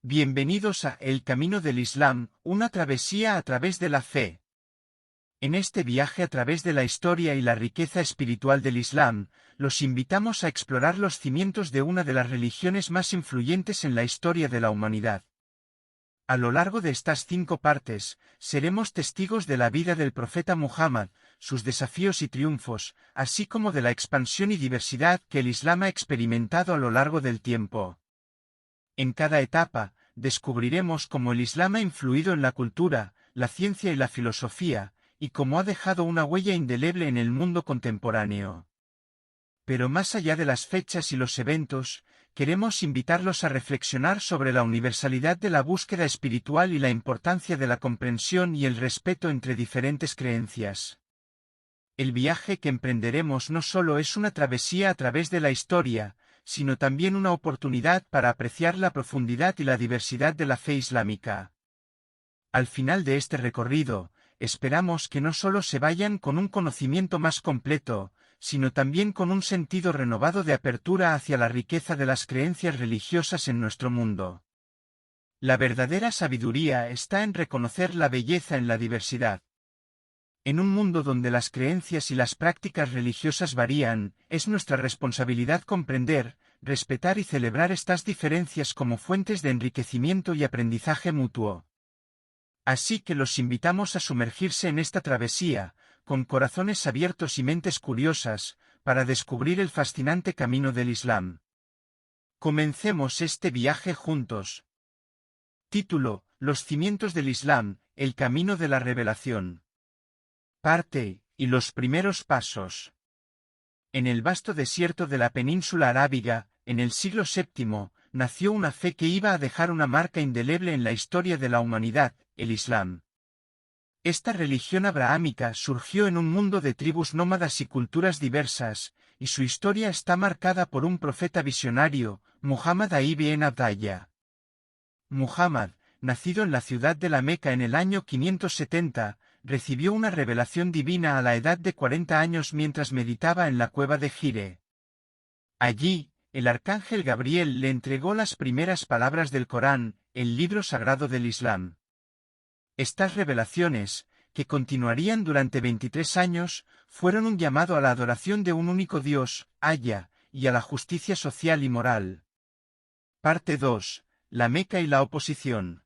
Bienvenidos a El Camino del Islam, una travesía a través de la fe. En este viaje a través de la historia y la riqueza espiritual del Islam, los invitamos a explorar los cimientos de una de las religiones más influyentes en la historia de la humanidad. A lo largo de estas 5 partes, seremos testigos de la vida del profeta Muhammad, sus desafíos y triunfos, así como de la expansión y diversidad que el Islam ha experimentado a lo largo del tiempo. En cada etapa, descubriremos cómo el Islam ha influido en la cultura, la ciencia y la filosofía, y cómo ha dejado una huella indeleble en el mundo contemporáneo. Pero más allá de las fechas y los eventos, queremos invitarlos a reflexionar sobre la universalidad de la búsqueda espiritual y la importancia de la comprensión y el respeto entre diferentes creencias. El viaje que emprenderemos no solo es una travesía a través de la historia, sino también una oportunidad para apreciar la profundidad y la diversidad de la fe islámica. Al final de este recorrido, esperamos que no solo se vayan con un conocimiento más completo, sino también con un sentido renovado de apertura hacia la riqueza de las creencias religiosas en nuestro mundo. La verdadera sabiduría está en reconocer la belleza en la diversidad. En un mundo donde las creencias y las prácticas religiosas varían, es nuestra responsabilidad comprender, respetar y celebrar estas diferencias como fuentes de enriquecimiento y aprendizaje mutuo. Así que los invitamos a sumergirse en esta travesía, con corazones abiertos y mentes curiosas, para descubrir el fascinante camino del Islam. Comencemos este viaje juntos. Título: Los cimientos del Islam, el camino de la revelación. Parte, y los primeros pasos. En el vasto desierto de la península arábiga, en el siglo VII, nació una fe que iba a dejar una marca indeleble en la historia de la humanidad, el Islam. Esta religión abrahámica surgió en un mundo de tribus nómadas y culturas diversas, y su historia está marcada por un profeta visionario, Muhammad ibn Abdallah. Muhammad, nacido en la ciudad de la Meca en el año 570, recibió una revelación divina a la edad de 40 años mientras meditaba en la cueva de Hire. Allí, el arcángel Gabriel le entregó las primeras palabras del Corán, el libro sagrado del Islam. Estas revelaciones, que continuarían durante 23 años, fueron un llamado a la adoración de un único Dios, Allah, y a la justicia social y moral. Parte 2. La Meca y la oposición.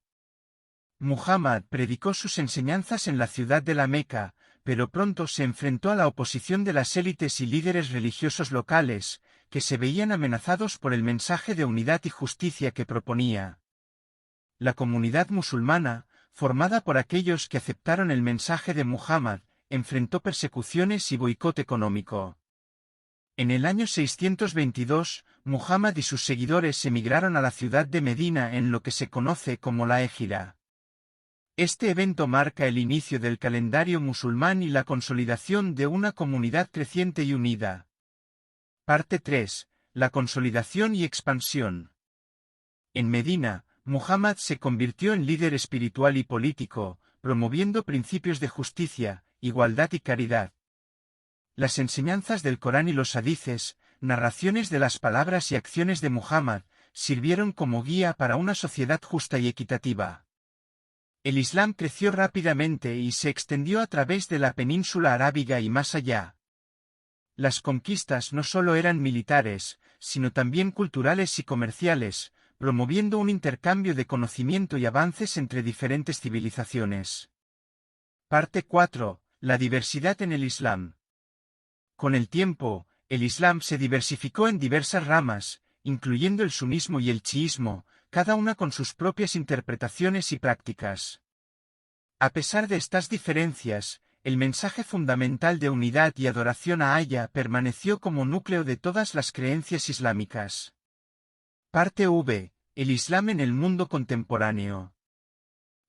Muhammad predicó sus enseñanzas en la ciudad de la Meca, pero pronto se enfrentó a la oposición de las élites y líderes religiosos locales, que se veían amenazados por el mensaje de unidad y justicia que proponía. La comunidad musulmana, formada por aquellos que aceptaron el mensaje de Muhammad, enfrentó persecuciones y boicot económico. En el año 622, Muhammad y sus seguidores emigraron a la ciudad de Medina en lo que se conoce como la Égira. Este evento marca el inicio del calendario musulmán y la consolidación de una comunidad creciente y unida. Parte 3. La consolidación y expansión. En Medina, Muhammad se convirtió en líder espiritual y político, promoviendo principios de justicia, igualdad y caridad. Las enseñanzas del Corán y los hadices, narraciones de las palabras y acciones de Muhammad, sirvieron como guía para una sociedad justa y equitativa. El Islam creció rápidamente y se extendió a través de la península arábiga y más allá. Las conquistas no solo eran militares, sino también culturales y comerciales, promoviendo un intercambio de conocimiento y avances entre diferentes civilizaciones. Parte 4. La diversidad en el Islam. Con el tiempo, el Islam se diversificó en diversas ramas, incluyendo el sunismo y el chiismo, cada una con sus propias interpretaciones y prácticas. A pesar de estas diferencias, el mensaje fundamental de unidad y adoración a Allah permaneció como núcleo de todas las creencias islámicas. Parte V. El Islam en el mundo contemporáneo.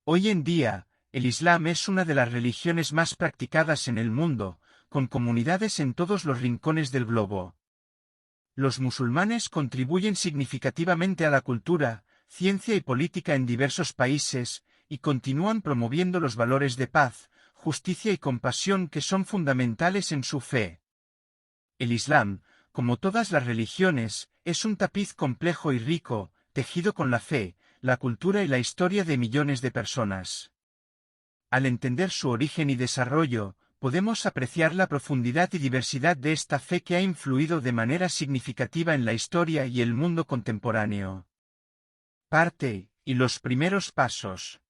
Hoy en día, el Islam es una de las religiones más practicadas en el mundo, con comunidades en todos los rincones del globo. Los musulmanes contribuyen significativamente a la cultura, ciencia y política en diversos países, y continúan promoviendo los valores de paz, justicia y compasión que son fundamentales en su fe. El Islam, como todas las religiones, es un tapiz complejo y rico, tejido con la fe, la cultura y la historia de millones de personas. Al entender su origen y desarrollo, podemos apreciar la profundidad y diversidad de esta fe que ha influido de manera significativa en la historia y el mundo contemporáneo. Parte, y los primeros pasos.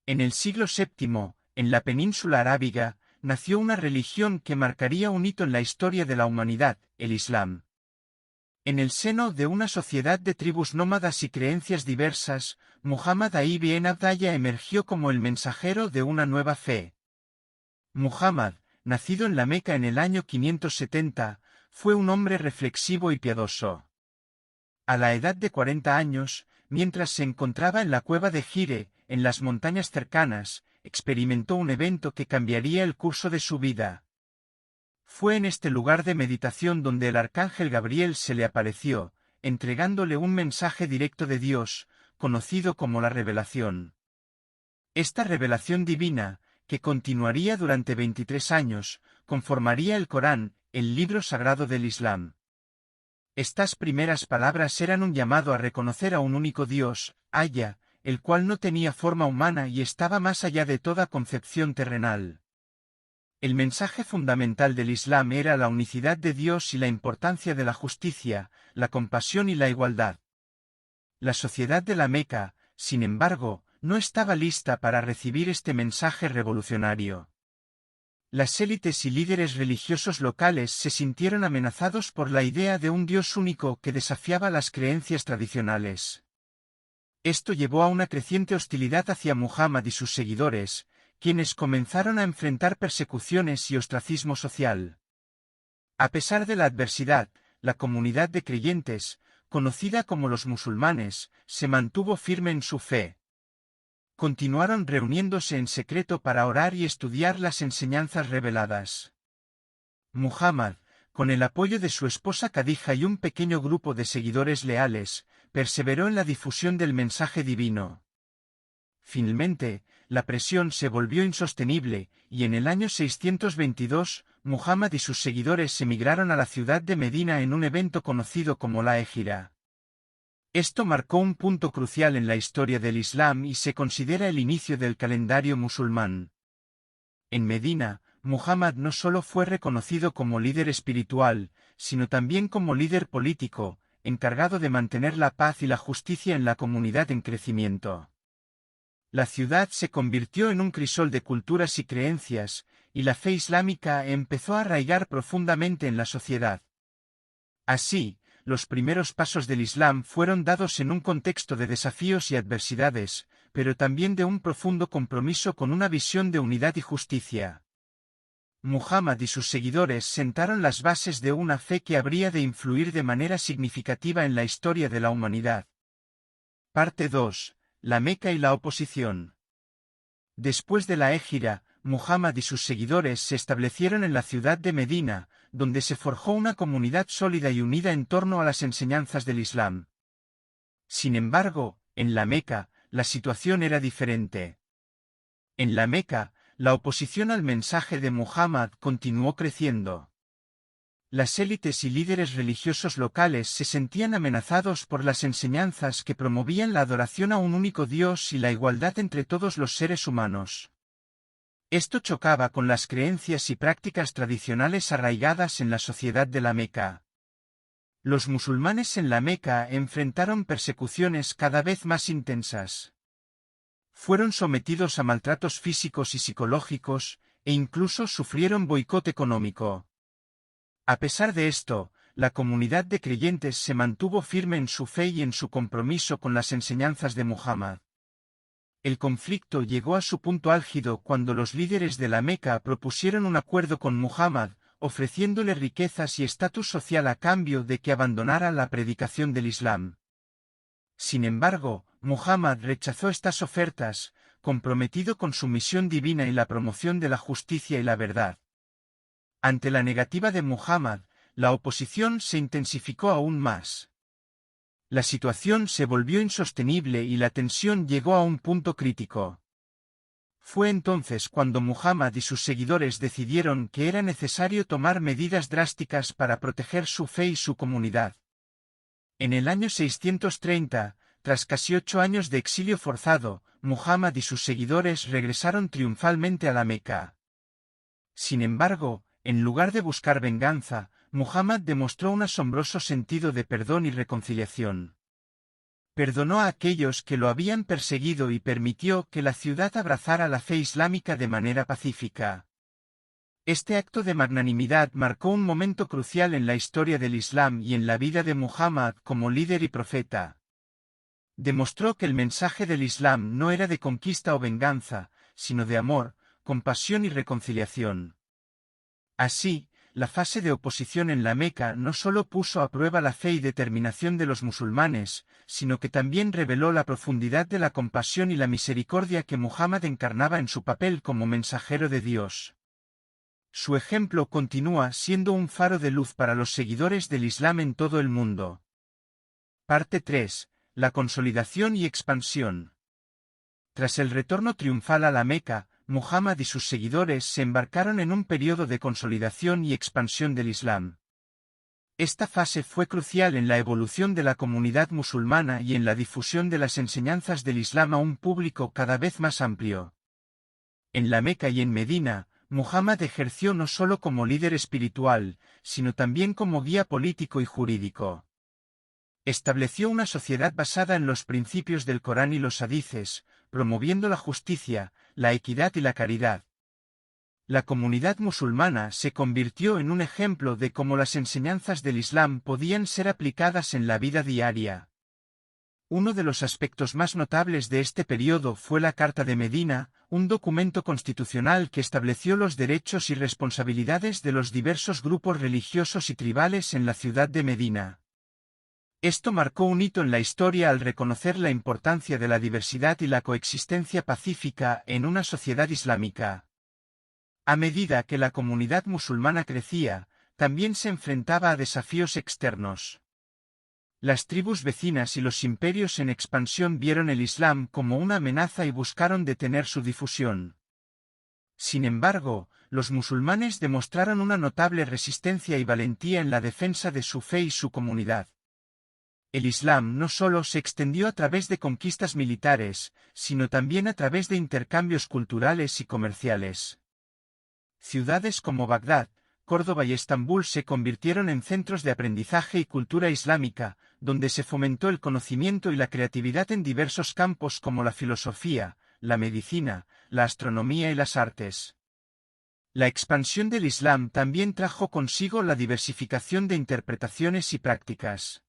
En el siglo VII, en la península arábiga, nació una religión que marcaría un hito en la historia de la humanidad, el Islam. En el seno de una sociedad de tribus nómadas y creencias diversas, Muhammad ibn Abdallah emergió como el mensajero de una nueva fe. Muhammad, nacido en la Meca en el año 570, fue un hombre reflexivo y piadoso. A la edad de 40 años, mientras se encontraba en la cueva de Hire, en las montañas cercanas, experimentó un evento que cambiaría el curso de su vida. Fue en este lugar de meditación donde el arcángel Gabriel se le apareció, entregándole un mensaje directo de Dios, conocido como la revelación. Esta revelación divina, que continuaría durante 23 años, conformaría el Corán, el libro sagrado del Islam. Estas primeras palabras eran un llamado a reconocer a un único Dios, Allah, el cual no tenía forma humana y estaba más allá de toda concepción terrenal. El mensaje fundamental del Islam era la unicidad de Dios y la importancia de la justicia, la compasión y la igualdad. La sociedad de la Meca, sin embargo, no estaba lista para recibir este mensaje revolucionario. Las élites y líderes religiosos locales se sintieron amenazados por la idea de un Dios único que desafiaba las creencias tradicionales. Esto llevó a una creciente hostilidad hacia Muhammad y sus seguidores, quienes comenzaron a enfrentar persecuciones y ostracismo social. A pesar de la adversidad, la comunidad de creyentes, conocida como los musulmanes, se mantuvo firme en su fe. Continuaron reuniéndose en secreto para orar y estudiar las enseñanzas reveladas. Muhammad, con el apoyo de su esposa Khadija y un pequeño grupo de seguidores leales, perseveró en la difusión del mensaje divino. Finalmente, la presión se volvió insostenible, y en el año 622, Muhammad y sus seguidores emigraron a la ciudad de Medina en un evento conocido como la Égira. Esto marcó un punto crucial en la historia del Islam y se considera el inicio del calendario musulmán. En Medina, Muhammad no solo fue reconocido como líder espiritual, sino también como líder político, encargado de mantener la paz y la justicia en la comunidad en crecimiento. La ciudad se convirtió en un crisol de culturas y creencias, y la fe islámica empezó a arraigar profundamente en la sociedad. Así, los primeros pasos del Islam fueron dados en un contexto de desafíos y adversidades, pero también de un profundo compromiso con una visión de unidad y justicia. Muhammad y sus seguidores sentaron las bases de una fe que habría de influir de manera significativa en la historia de la humanidad. Parte 2. La Meca y la oposición. Después de la Égira, Muhammad y sus seguidores se establecieron en la ciudad de Medina, donde se forjó una comunidad sólida y unida en torno a las enseñanzas del Islam. Sin embargo, en la Meca, la situación era diferente. En la Meca, la oposición al mensaje de Muhammad continuó creciendo. Las élites y líderes religiosos locales se sentían amenazados por las enseñanzas que promovían la adoración a un único Dios y la igualdad entre todos los seres humanos. Esto chocaba con las creencias y prácticas tradicionales arraigadas en la sociedad de la Meca. Los musulmanes en la Meca enfrentaron persecuciones cada vez más intensas. Fueron sometidos a maltratos físicos y psicológicos, e incluso sufrieron boicot económico. A pesar de esto, la comunidad de creyentes se mantuvo firme en su fe y en su compromiso con las enseñanzas de Muhammad. El conflicto llegó a su punto álgido cuando los líderes de la Meca propusieron un acuerdo con Muhammad, ofreciéndole riquezas y estatus social a cambio de que abandonara la predicación del Islam. Sin embargo, Muhammad rechazó estas ofertas, comprometido con su misión divina y la promoción de la justicia y la verdad. Ante la negativa de Muhammad, la oposición se intensificó aún más. La situación se volvió insostenible y la tensión llegó a un punto crítico. Fue entonces cuando Muhammad y sus seguidores decidieron que era necesario tomar medidas drásticas para proteger su fe y su comunidad. En el año 630, tras casi 8 años de exilio forzado, Muhammad y sus seguidores regresaron triunfalmente a la Meca. Sin embargo, en lugar de buscar venganza, Muhammad demostró un asombroso sentido de perdón y reconciliación. Perdonó a aquellos que lo habían perseguido y permitió que la ciudad abrazara la fe islámica de manera pacífica. Este acto de magnanimidad marcó un momento crucial en la historia del Islam y en la vida de Muhammad como líder y profeta. Demostró que el mensaje del Islam no era de conquista o venganza, sino de amor, compasión y reconciliación. Así, la fase de oposición en la Meca no solo puso a prueba la fe y determinación de los musulmanes, sino que también reveló la profundidad de la compasión y la misericordia que Muhammad encarnaba en su papel como mensajero de Dios. Su ejemplo continúa siendo un faro de luz para los seguidores del Islam en todo el mundo. Parte 3. La consolidación y expansión. Tras el retorno triunfal a la Meca, Muhammad y sus seguidores se embarcaron en un periodo de consolidación y expansión del Islam. Esta fase fue crucial en la evolución de la comunidad musulmana y en la difusión de las enseñanzas del Islam a un público cada vez más amplio. En la Meca y en Medina, Muhammad ejerció no solo como líder espiritual, sino también como guía político y jurídico. Estableció una sociedad basada en los principios del Corán y los hadices, promoviendo la justicia, la equidad y la caridad. La comunidad musulmana se convirtió en un ejemplo de cómo las enseñanzas del Islam podían ser aplicadas en la vida diaria. Uno de los aspectos más notables de este periodo fue la Carta de Medina, un documento constitucional que estableció los derechos y responsabilidades de los diversos grupos religiosos y tribales en la ciudad de Medina. Esto marcó un hito en la historia al reconocer la importancia de la diversidad y la coexistencia pacífica en una sociedad islámica. A medida que la comunidad musulmana crecía, también se enfrentaba a desafíos externos. Las tribus vecinas y los imperios en expansión vieron el Islam como una amenaza y buscaron detener su difusión. Sin embargo, los musulmanes demostraron una notable resistencia y valentía en la defensa de su fe y su comunidad. El Islam no solo se extendió a través de conquistas militares, sino también a través de intercambios culturales y comerciales. Ciudades como Bagdad, Córdoba y Estambul se convirtieron en centros de aprendizaje y cultura islámica, donde se fomentó el conocimiento y la creatividad en diversos campos como la filosofía, la medicina, la astronomía y las artes. La expansión del Islam también trajo consigo la diversificación de interpretaciones y prácticas.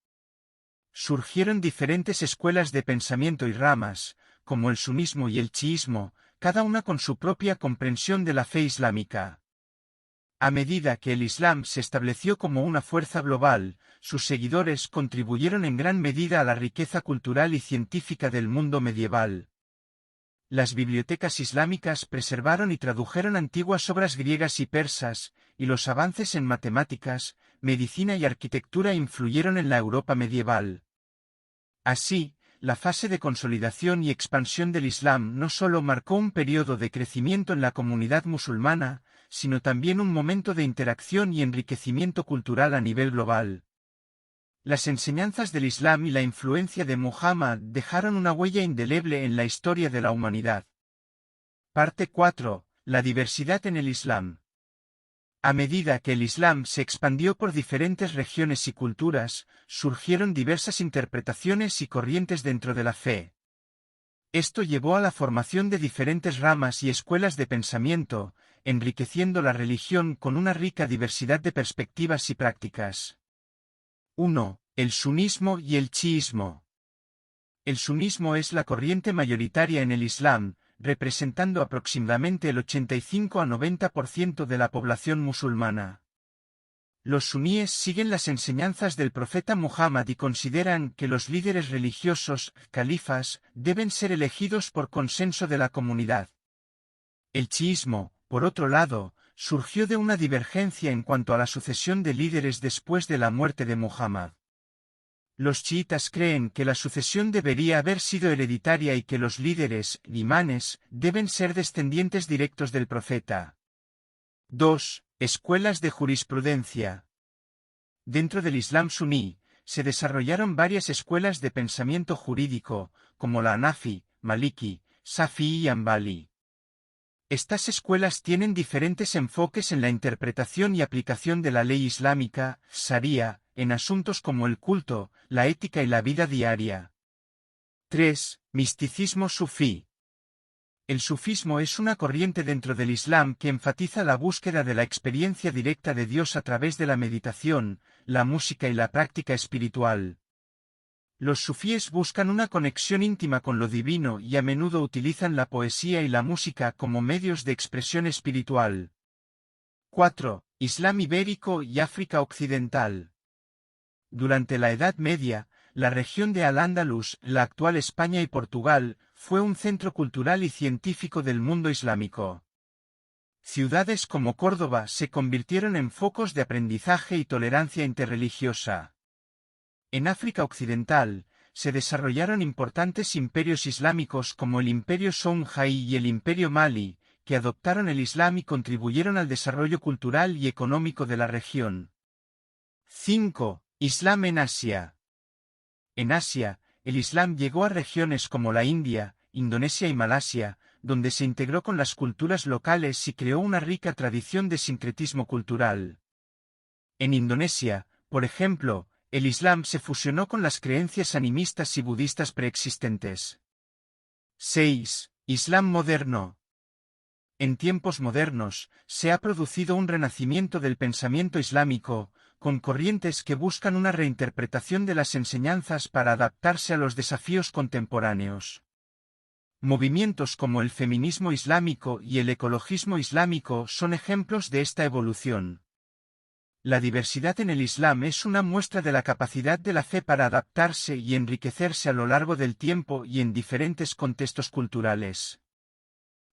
Surgieron diferentes escuelas de pensamiento y ramas, como el sunismo y el chiismo, cada una con su propia comprensión de la fe islámica. A medida que el Islam se estableció como una fuerza global, sus seguidores contribuyeron en gran medida a la riqueza cultural y científica del mundo medieval. Las bibliotecas islámicas preservaron y tradujeron antiguas obras griegas y persas, y los avances en matemáticas, medicina y arquitectura influyeron en la Europa medieval. Así, la fase de consolidación y expansión del Islam no solo marcó un periodo de crecimiento en la comunidad musulmana, sino también un momento de interacción y enriquecimiento cultural a nivel global. Las enseñanzas del Islam y la influencia de Muhammad dejaron una huella indeleble en la historia de la humanidad. Parte 4. La diversidad en el Islam. A medida que el Islam se expandió por diferentes regiones y culturas, surgieron diversas interpretaciones y corrientes dentro de la fe. Esto llevó a la formación de diferentes ramas y escuelas de pensamiento, enriqueciendo la religión con una rica diversidad de perspectivas y prácticas. 1. El sunismo y el chiismo. El sunismo es la corriente mayoritaria en el Islam, representando aproximadamente el 85 a 90% de la población musulmana. Los suníes siguen las enseñanzas del profeta Muhammad y consideran que los líderes religiosos, califas, deben ser elegidos por consenso de la comunidad. El chiismo, por otro lado, surgió de una divergencia en cuanto a la sucesión de líderes después de la muerte de Muhammad. Los chiitas creen que la sucesión debería haber sido hereditaria y que los líderes, imanes, deben ser descendientes directos del profeta. 2. Escuelas de jurisprudencia. Dentro del Islam suní, se desarrollaron varias escuelas de pensamiento jurídico, como la Hanafi, Maliki, Shafi'i y Hanbali. Estas escuelas tienen diferentes enfoques en la interpretación y aplicación de la ley islámica, Sharia, en asuntos como el culto, la ética y la vida diaria. 3. Misticismo sufí. El sufismo es una corriente dentro del Islam que enfatiza la búsqueda de la experiencia directa de Dios a través de la meditación, la música y la práctica espiritual. Los sufíes buscan una conexión íntima con lo divino y a menudo utilizan la poesía y la música como medios de expresión espiritual. 4. Islam ibérico y África occidental. Durante la Edad Media, la región de Al-Ándalus, la actual España y Portugal, fue un centro cultural y científico del mundo islámico. Ciudades como Córdoba se convirtieron en focos de aprendizaje y tolerancia interreligiosa. En África Occidental, se desarrollaron importantes imperios islámicos como el Imperio Songhai y el Imperio Mali, que adoptaron el Islam y contribuyeron al desarrollo cultural y económico de la región. 5. Islam en Asia. En Asia, el Islam llegó a regiones como la India, Indonesia y Malasia, donde se integró con las culturas locales y creó una rica tradición de sincretismo cultural. En Indonesia, por ejemplo, el Islam se fusionó con las creencias animistas y budistas preexistentes. 6. Islam moderno. En tiempos modernos, se ha producido un renacimiento del pensamiento islámico, con corrientes que buscan una reinterpretación de las enseñanzas para adaptarse a los desafíos contemporáneos. Movimientos como el feminismo islámico y el ecologismo islámico son ejemplos de esta evolución. La diversidad en el Islam es una muestra de la capacidad de la fe para adaptarse y enriquecerse a lo largo del tiempo y en diferentes contextos culturales.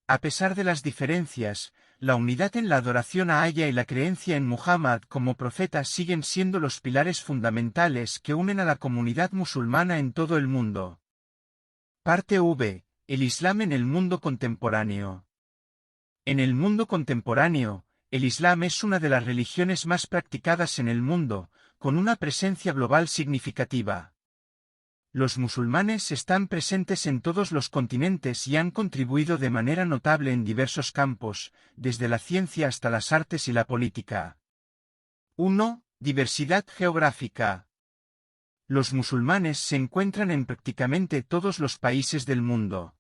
A pesar de las diferencias, la unidad en la adoración a Allah y la creencia en Muhammad como profeta siguen siendo los pilares fundamentales que unen a la comunidad musulmana en todo el mundo. Parte V. El Islam en el mundo contemporáneo. En el mundo contemporáneo, el Islam es una de las religiones más practicadas en el mundo, con una presencia global significativa. Los musulmanes están presentes en todos los continentes y han contribuido de manera notable en diversos campos, desde la ciencia hasta las artes y la política. 1. Diversidad geográfica. Los musulmanes se encuentran en prácticamente todos los países del mundo.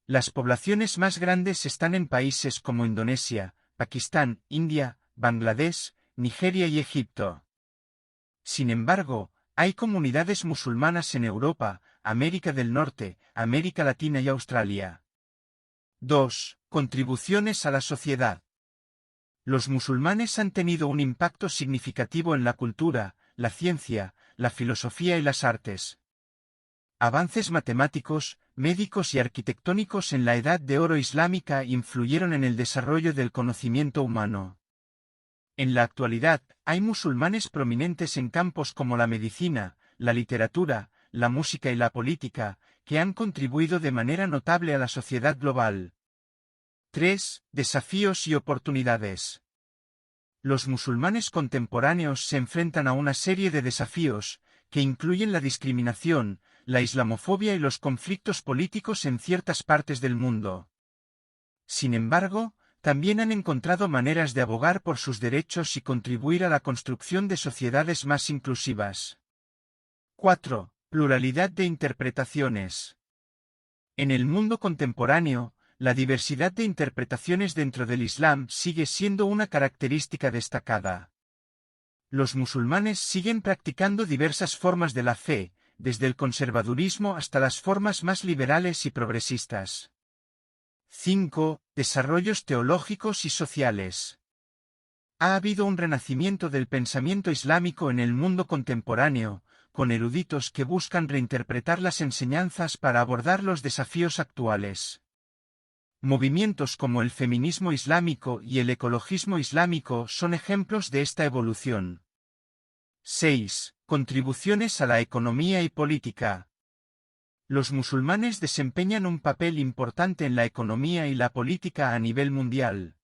Las poblaciones más grandes están en países como Indonesia, Pakistán, India, Bangladesh, Nigeria y Egipto. Sin embargo, hay comunidades musulmanas en Europa, América del Norte, América Latina y Australia. 2. Contribuciones a la sociedad. Los musulmanes han tenido un impacto significativo en la cultura, la ciencia, la filosofía y las artes. Avances matemáticos, médicos y arquitectónicos en la Edad de Oro islámica influyeron en el desarrollo del conocimiento humano. En la actualidad, hay musulmanes prominentes en campos como la medicina, la literatura, la música y la política, que han contribuido de manera notable a la sociedad global. 3. Desafíos y oportunidades. Los musulmanes contemporáneos se enfrentan a una serie de desafíos, que incluyen la discriminación, la islamofobia y los conflictos políticos en ciertas partes del mundo. Sin embargo, también han encontrado maneras de abogar por sus derechos y contribuir a la construcción de sociedades más inclusivas. 4. Pluralidad de interpretaciones. En el mundo contemporáneo, la diversidad de interpretaciones dentro del Islam sigue siendo una característica destacada. Los musulmanes siguen practicando diversas formas de la fe, desde el conservadurismo hasta las formas más liberales y progresistas. 5. Desarrollos teológicos y sociales. Ha habido un renacimiento del pensamiento islámico en el mundo contemporáneo, con eruditos que buscan reinterpretar las enseñanzas para abordar los desafíos actuales. Movimientos como el feminismo islámico y el ecologismo islámico son ejemplos de esta evolución. 6. Contribuciones a la economía y política. Los musulmanes desempeñan un papel importante en la economía y la política a nivel mundial.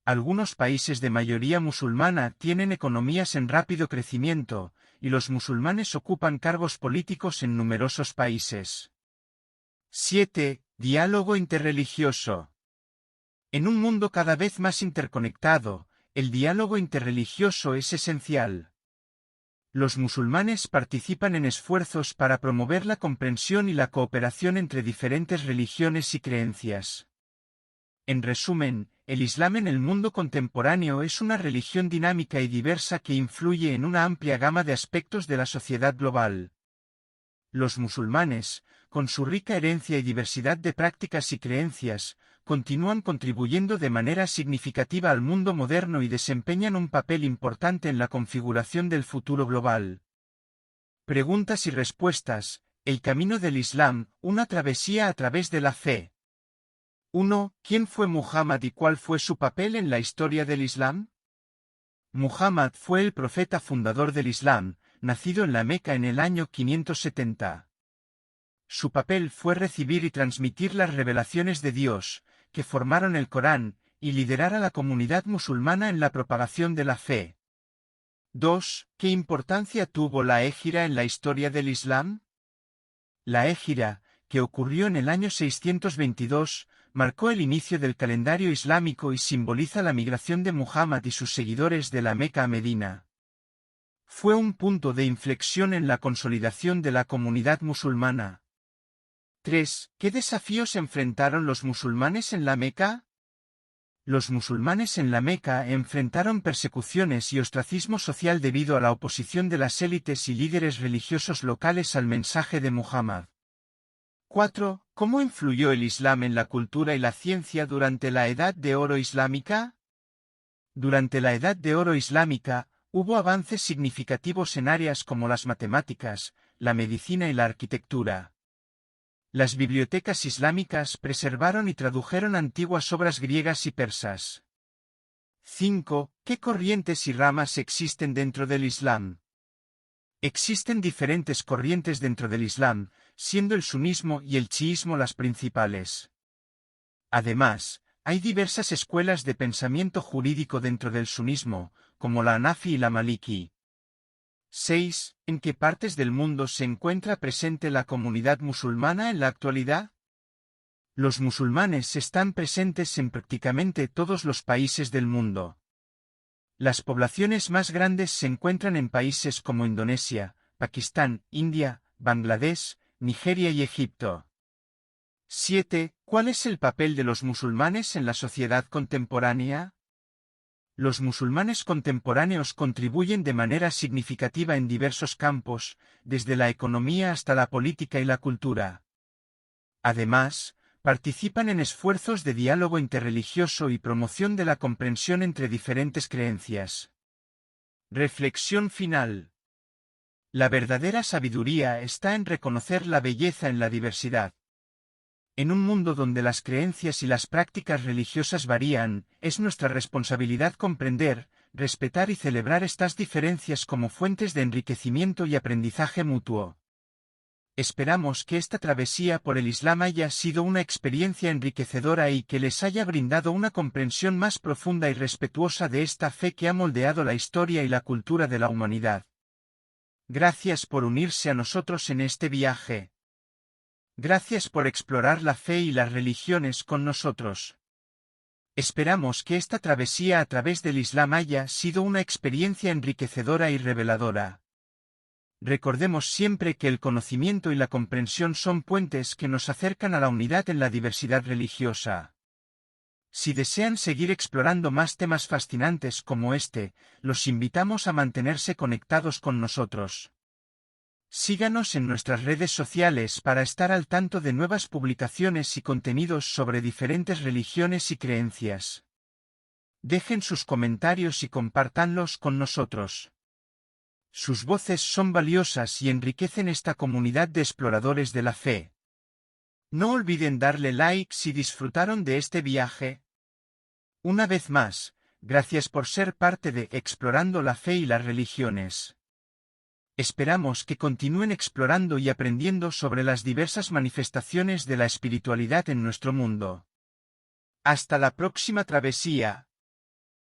Algunos países de mayoría musulmana tienen economías en rápido crecimiento, y los musulmanes ocupan cargos políticos en numerosos países. 7. Diálogo interreligioso. En un mundo cada vez más interconectado, el diálogo interreligioso es esencial. Los musulmanes participan en esfuerzos para promover la comprensión y la cooperación entre diferentes religiones y creencias. En resumen, el Islam en el mundo contemporáneo es una religión dinámica y diversa que influye en una amplia gama de aspectos de la sociedad global. Los musulmanes, con su rica herencia y diversidad de prácticas y creencias, continúan contribuyendo de manera significativa al mundo moderno y desempeñan un papel importante en la configuración del futuro global. Preguntas y respuestas. El camino del Islam, una travesía a través de la fe. 1. ¿Quién fue Muhammad y cuál fue su papel en la historia del Islam? Muhammad fue el profeta fundador del Islam, nacido en la Meca en el año 570. Su papel fue recibir y transmitir las revelaciones de Dios, que formaron el Corán, y liderar a la comunidad musulmana en la propagación de la fe. 2. ¿Qué importancia tuvo la Hégira en la historia del Islam? La Hégira, que ocurrió en el año 622, marcó el inicio del calendario islámico y simboliza la migración de Muhammad y sus seguidores de la Meca a Medina. Fue un punto de inflexión en la consolidación de la comunidad musulmana. 3. ¿Qué desafíos enfrentaron los musulmanes en la Meca? Los musulmanes en la Meca enfrentaron persecuciones y ostracismo social debido a la oposición de las élites y líderes religiosos locales al mensaje de Muhammad. 4. ¿Cómo influyó el Islam en la cultura y la ciencia durante la Edad de Oro islámica? Durante la Edad de Oro islámica, hubo avances significativos en áreas como las matemáticas, la medicina y la arquitectura. Las bibliotecas islámicas preservaron y tradujeron antiguas obras griegas y persas. 5. ¿Qué corrientes y ramas existen dentro del Islam? Existen diferentes corrientes dentro del Islam, siendo el sunismo y el chiismo las principales. Además, hay diversas escuelas de pensamiento jurídico dentro del sunismo, como la Hanafi y la Maliki. 6. ¿En qué partes del mundo se encuentra presente la comunidad musulmana en la actualidad? Los musulmanes están presentes en prácticamente todos los países del mundo. Las poblaciones más grandes se encuentran en países como Indonesia, Pakistán, India, Bangladesh, Nigeria y Egipto. 7. ¿Cuál es el papel de los musulmanes en la sociedad contemporánea? Los musulmanes contemporáneos contribuyen de manera significativa en diversos campos, desde la economía hasta la política y la cultura. Además, participan en esfuerzos de diálogo interreligioso y promoción de la comprensión entre diferentes creencias. Reflexión final. La verdadera sabiduría está en reconocer la belleza en la diversidad. En un mundo donde las creencias y las prácticas religiosas varían, es nuestra responsabilidad comprender, respetar y celebrar estas diferencias como fuentes de enriquecimiento y aprendizaje mutuo. Esperamos que esta travesía por el Islam haya sido una experiencia enriquecedora y que les haya brindado una comprensión más profunda y respetuosa de esta fe que ha moldeado la historia y la cultura de la humanidad. Gracias por unirse a nosotros en este viaje. Gracias por explorar la fe y las religiones con nosotros. Esperamos que esta travesía a través del Islam haya sido una experiencia enriquecedora y reveladora. Recordemos siempre que el conocimiento y la comprensión son puentes que nos acercan a la unidad en la diversidad religiosa. Si desean seguir explorando más temas fascinantes como este, los invitamos a mantenerse conectados con nosotros. Síganos en nuestras redes sociales para estar al tanto de nuevas publicaciones y contenidos sobre diferentes religiones y creencias. Dejen sus comentarios y compártanlos con nosotros. Sus voces son valiosas y enriquecen esta comunidad de exploradores de la fe. No olviden darle like si disfrutaron de este viaje. Una vez más, gracias por ser parte de Explorando la Fe y las Religiones. Esperamos que continúen explorando y aprendiendo sobre las diversas manifestaciones de la espiritualidad en nuestro mundo. Hasta la próxima travesía.